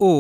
Hola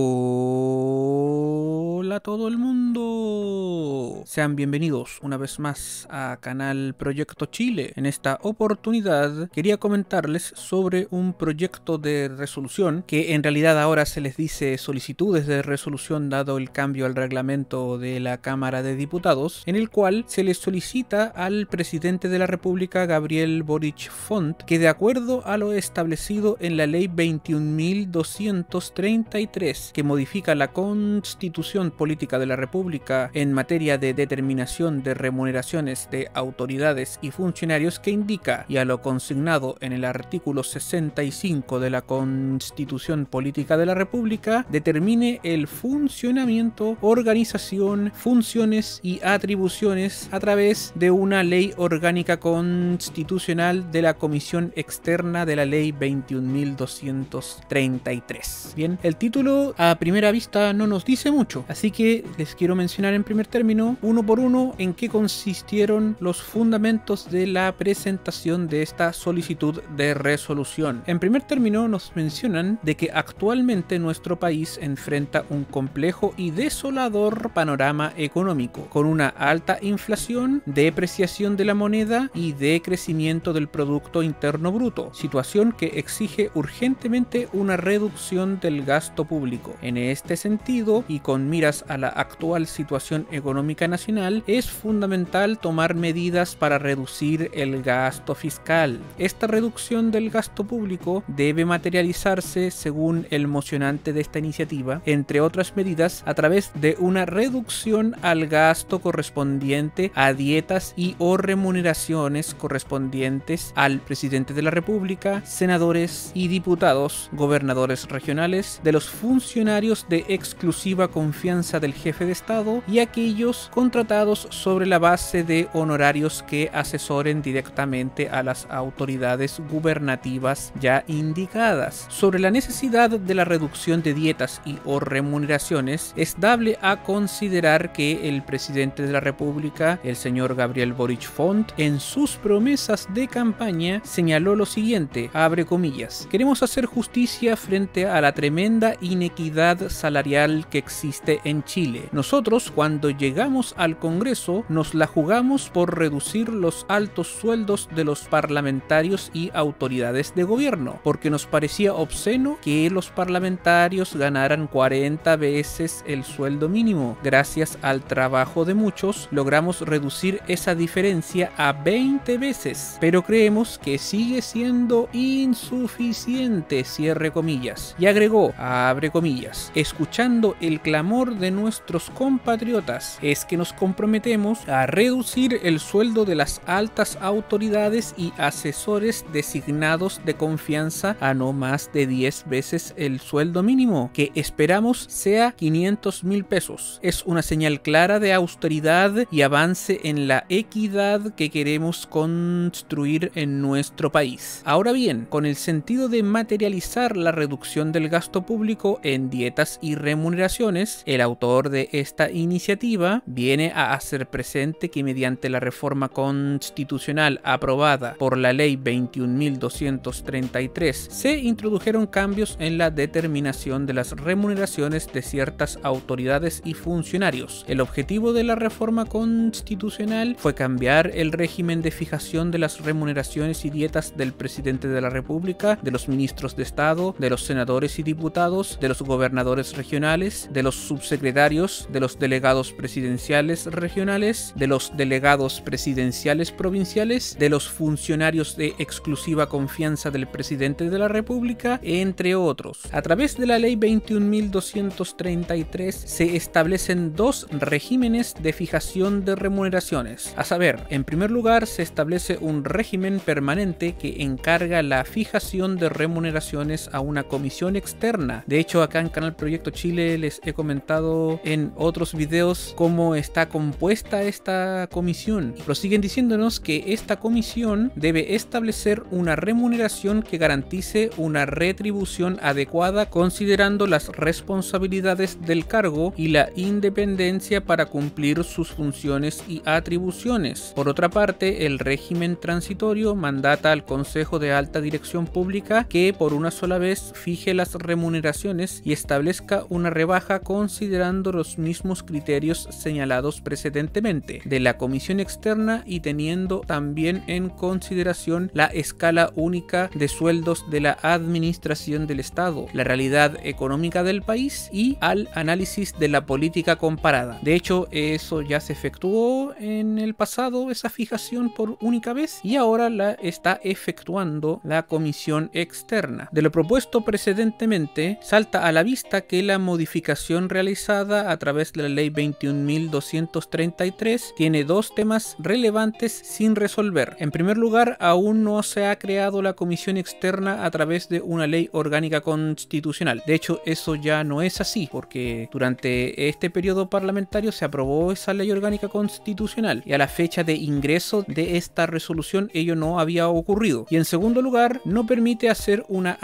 a todo el mundo, sean bienvenidos una vez más a Canal Proyecto Chile. En esta oportunidad quería comentarles sobre un proyecto de resolución que en realidad ahora se les dice solicitudes de resolución dado el cambio al reglamento de la Cámara de Diputados, en el cual se le solicita al presidente de la República, Gabriel Boric Font, que de acuerdo a lo establecido en la ley 21.233 que modifica la Constitución Política de la República en materia de determinación de remuneraciones de autoridades y funcionarios, que indica, y a lo consignado en el artículo 65 de la Constitución Política de la República, determine el funcionamiento, organización, funciones y atribuciones a través de una ley orgánica constitucional de la Comisión Externa de la ley 21.233. Bien, el título a primera vista no nos dice mucho, así que les quiero mencionar en primer término, uno por uno, en qué consistieron los fundamentos de la presentación de esta solicitud de resolución. En primer término nos mencionan de que actualmente nuestro país enfrenta un complejo y desolador panorama económico, con una alta inflación, depreciación de la moneda y decrecimiento del Producto Interno Bruto, situación que exige urgentemente una reducción del gasto público. En este sentido, y con miras a la actual situación económica nacional, es fundamental tomar medidas para reducir el gasto fiscal. Esta reducción del gasto público debe materializarse, según el mocionante de esta iniciativa, entre otras medidas, a través de una reducción al gasto correspondiente a dietas y o remuneraciones correspondientes al presidente de la República, senadores y diputados, gobernadores regionales, de los funcionarios de exclusiva confianza del jefe de Estado y aquellos contratados sobre la base de honorarios que asesoren directamente a las autoridades gubernativas ya indicadas. Sobre la necesidad de la reducción de dietas y o remuneraciones, es dable a considerar que el presidente de la República, el señor Gabriel Boric Font, en sus promesas de campaña señaló lo siguiente, abre comillas: queremos hacer justicia frente a la tremenda inequidad salarial que existe en Chile. Nosotros, cuando llegamos al Congreso, nos la jugamos por reducir los altos sueldos de los parlamentarios y autoridades de gobierno, porque nos parecía obsceno que los parlamentarios ganaran 40 veces el sueldo mínimo. Gracias al trabajo de muchos, logramos reducir esa diferencia a 20 veces, pero creemos que sigue siendo insuficiente, cierre comillas. Y agregó, abre comillas: escuchando el clamor de nuestros compatriotas, es que nos comprometemos a reducir el sueldo de las altas autoridades y asesores designados de confianza a no más de 10 veces el sueldo mínimo, que esperamos sea 500.000 pesos. Es una señal clara de austeridad y avance en la equidad que queremos construir en nuestro país. Ahora bien, con el sentido de materializar la reducción del gasto público en dietas y remuneraciones, el autor de esta iniciativa viene a hacer presente que mediante la reforma constitucional aprobada por la ley 21.233 se introdujeron cambios en la determinación de las remuneraciones de ciertas autoridades y funcionarios. El objetivo de la reforma constitucional fue cambiar el régimen de fijación de las remuneraciones y dietas del presidente de la República, de los ministros de Estado, de los senadores y diputados, de los gobernadores regionales, de los subsecretarios, de los delegados presidenciales regionales, de los delegados presidenciales provinciales, de los funcionarios de exclusiva confianza del presidente de la República, entre otros. A través de la ley 21.233 se establecen dos regímenes de fijación de remuneraciones. A saber, en primer lugar, se establece un régimen permanente que encarga la fijación de remuneraciones a una comisión externa. De hecho, acá en Canal Proyecto Chile les he comentado en otros videos cómo está compuesta esta comisión. Prosiguen diciéndonos que esta comisión debe establecer una remuneración que garantice una retribución adecuada considerando las responsabilidades del cargo y la independencia para cumplir sus funciones y atribuciones. Por otra parte, el régimen transitorio mandata al Consejo de Alta Dirección Pública que por una sola vez fije las remuneraciones y establezca una rebaja considerando los mismos criterios señalados precedentemente de la comisión externa y teniendo también en consideración la escala única de sueldos de la administración del Estado, la realidad económica del país y al análisis de la política comparada. De hecho, eso ya se efectuó en el pasado, esa fijación por única vez, y ahora la está efectuando la comisión externa. De lo propuesto precedentemente, salta a la vista que la modificación realizada a través de la ley 21.233 tiene dos temas relevantes sin resolver. En primer lugar, aún no se ha creado la comisión externa a través de una ley orgánica constitucional. De hecho, eso ya no es así, porque durante este periodo parlamentario se aprobó esa ley orgánica constitucional y a la fecha de ingreso de esta resolución ello no había ocurrido. Y en segundo lugar, no permite hacer una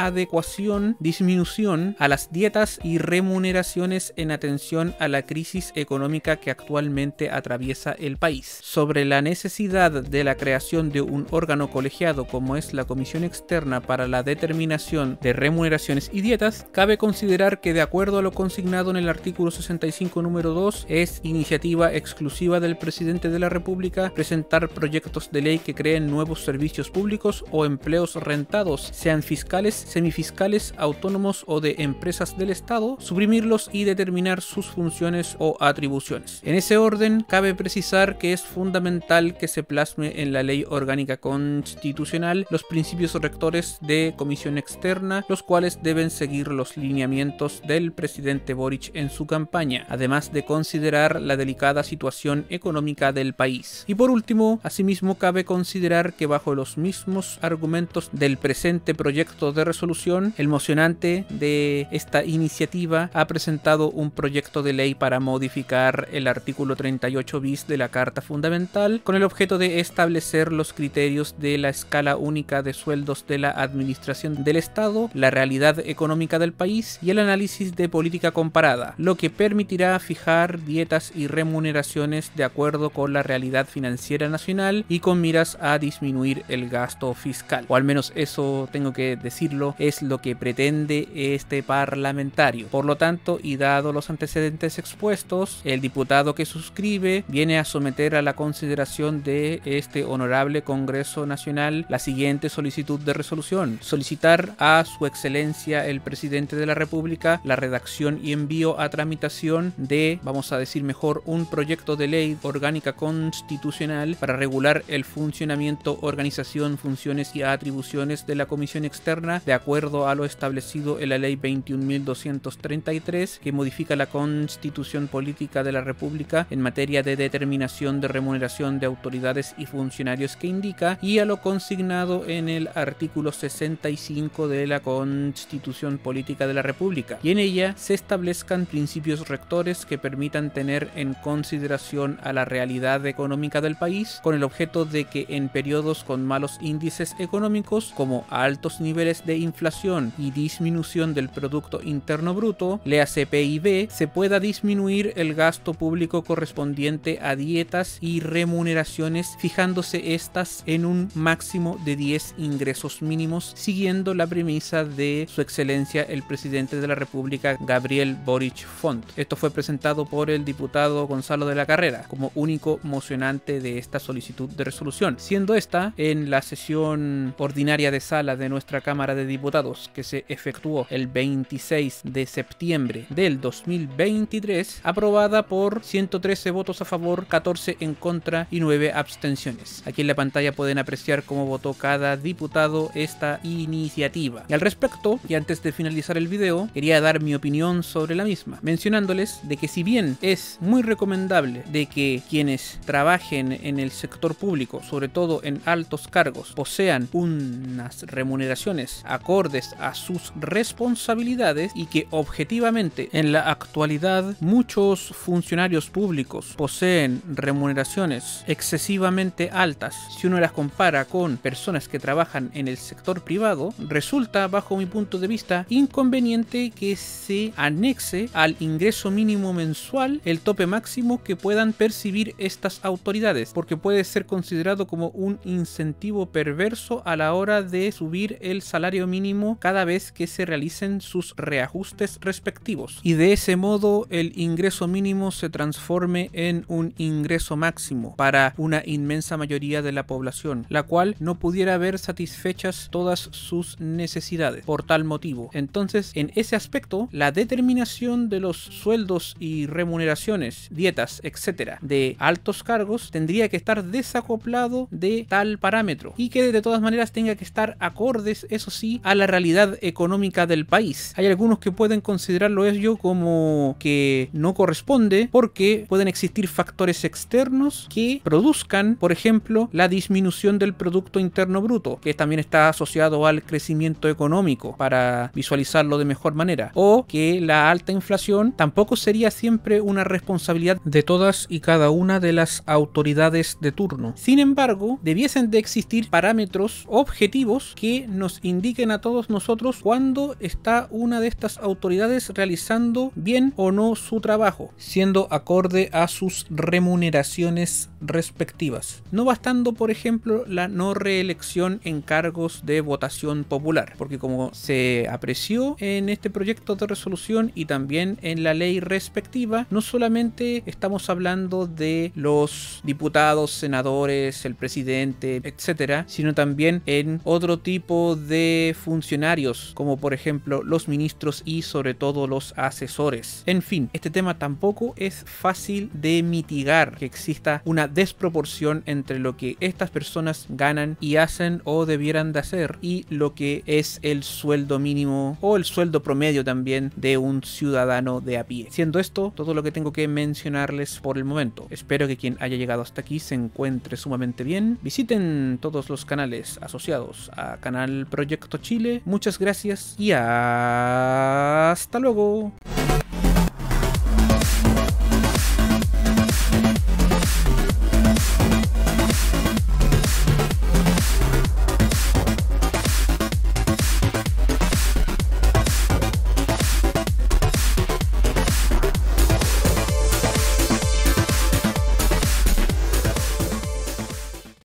disminución a las dietas y remuneraciones en atención a la crisis económica que actualmente atraviesa el país. Sobre la necesidad de la creación de un órgano colegiado como es la Comisión Externa para la determinación de remuneraciones y dietas, cabe considerar que de acuerdo a lo consignado en el artículo 65 número 2, es iniciativa exclusiva del presidente de la República presentar proyectos de ley que creen nuevos servicios públicos o empleos rentados, sean fiscales, semifiscales, autónomos o de empresas del Estado, suprimirlos y determinar sus funciones o atribuciones. En ese orden, cabe precisar que es fundamental que se plasme en la ley orgánica constitucional los principios rectores de comisión externa, los cuales deben seguir los lineamientos del presidente Boric en su campaña, además de considerar la delicada situación económica del país. Y por último, asimismo cabe considerar que bajo los mismos argumentos del presente proyecto de resolución, el mocionante de esta iniciativa ha presentado un proyecto de ley para modificar el artículo 38 bis de la Carta Fundamental con el objeto de establecer los criterios de la escala única de sueldos de la administración del Estado, la realidad económica del país y el análisis de política comparada, lo que permitirá fijar dietas y remuneraciones de acuerdo con la realidad financiera nacional y con miras a disminuir el gasto fiscal. O al menos eso, tengo que decirlo, es lo que pretende este parlamentario. Por lo tanto, y dado los antecedentes expuestos, el diputado que suscribe viene a someter a la consideración de este honorable Congreso Nacional la siguiente solicitud de resolución: solicitar a su excelencia el presidente de la República la redacción y envío a tramitación de, vamos a decir mejor, un proyecto de ley orgánica constitucional para regular el funcionamiento, organización, funciones y atribuciones de la Comisión Externa de acuerdo a lo establecido en la ley 21.233 que modifica la Constitución Política de la República en materia de determinación de remuneración de autoridades y funcionarios que indica, y a lo consignado en el artículo 65 de la Constitución Política de la República, y en ella se establezcan principios rectores que permitan tener en consideración a la realidad económica del país con el objeto de que en periodos con malos índices económicos como altos niveles de inflación y disminución del Producto Interno Bruto, léase PIB, se pueda disminuir el gasto público correspondiente a dietas y remuneraciones, fijándose estas en un máximo de 10 ingresos mínimos, siguiendo la premisa de su excelencia el presidente de la República, Gabriel Boric Font. Esto fue presentado por el diputado Gonzalo de la Carrera como único mocionante de esta solicitud de resolución, siendo esta en la sesión ordinaria de sala de nuestra Cámara de Diputados que se efectuó el 26 de septiembre del 2023, aprobada por 113 votos a favor, 14 en contra y 9 abstenciones. Aquí en la pantalla pueden apreciar cómo votó cada diputado esta iniciativa. Y al respecto, y antes de finalizar el video, quería dar mi opinión sobre la misma, mencionándoles de que si bien es muy recomendable de que quienes trabajen en el sector público, sobre todo en altos cargos, posean unas remuneraciones acordes a sus responsabilidades y que objetivamente en la actualidad muchos funcionarios cargos públicos poseen remuneraciones excesivamente altas, si uno las compara con personas que trabajan en el sector privado, resulta, bajo mi punto de vista, inconveniente que se anexe al ingreso mínimo mensual el tope máximo que puedan percibir estas autoridades, porque puede ser considerado como un incentivo perverso a la hora de subir el salario mínimo cada vez que se realicen sus reajustes respectivos, y de ese modo el ingreso mínimo se transforme en un ingreso máximo para una inmensa mayoría de la población, la cual no pudiera ver satisfechas todas sus necesidades por tal motivo. Entonces, en ese aspecto, la determinación de los sueldos y remuneraciones, dietas, etcétera, de altos cargos tendría que estar desacoplado de tal parámetro, y que de todas maneras tenga que estar acordes, eso sí, a la realidad económica del país. Hay algunos que pueden considerarlo ello como que no corresponde, porque pueden existir factores externos que produzcan, por ejemplo, la disminución del Producto Interno Bruto, que también está asociado al crecimiento económico, para visualizarlo de mejor manera, o que la alta inflación tampoco sería siempre una responsabilidad de todas y cada una de las autoridades de turno. Sin embargo, debiesen de existir parámetros objetivos que nos indiquen a todos nosotros cuándo está una de estas autoridades realizando bien o no su trabajo, siendo acorde a sus remuneraciones respectivas. No bastando, por ejemplo, la no reelección en cargos de votación popular, porque como se apreció en este proyecto de resolución y también en la ley respectiva, no solamente estamos hablando de los diputados, senadores, el presidente, etcétera, sino también en otro tipo de funcionarios, como por ejemplo los ministros y sobre todo los asesores. En fin, este tema tampoco es fácil de mitigar, que exista una desproporción entre lo que estas personas ganan y hacen o debieran de hacer y lo que es el sueldo mínimo o el sueldo promedio también de un ciudadano de a pie. Siendo esto todo lo que tengo que mencionarles por el momento. Espero que quien haya llegado hasta aquí se encuentre sumamente bien. Visiten todos los canales asociados a Canal Proyecto Chile. Muchas gracias y hasta luego.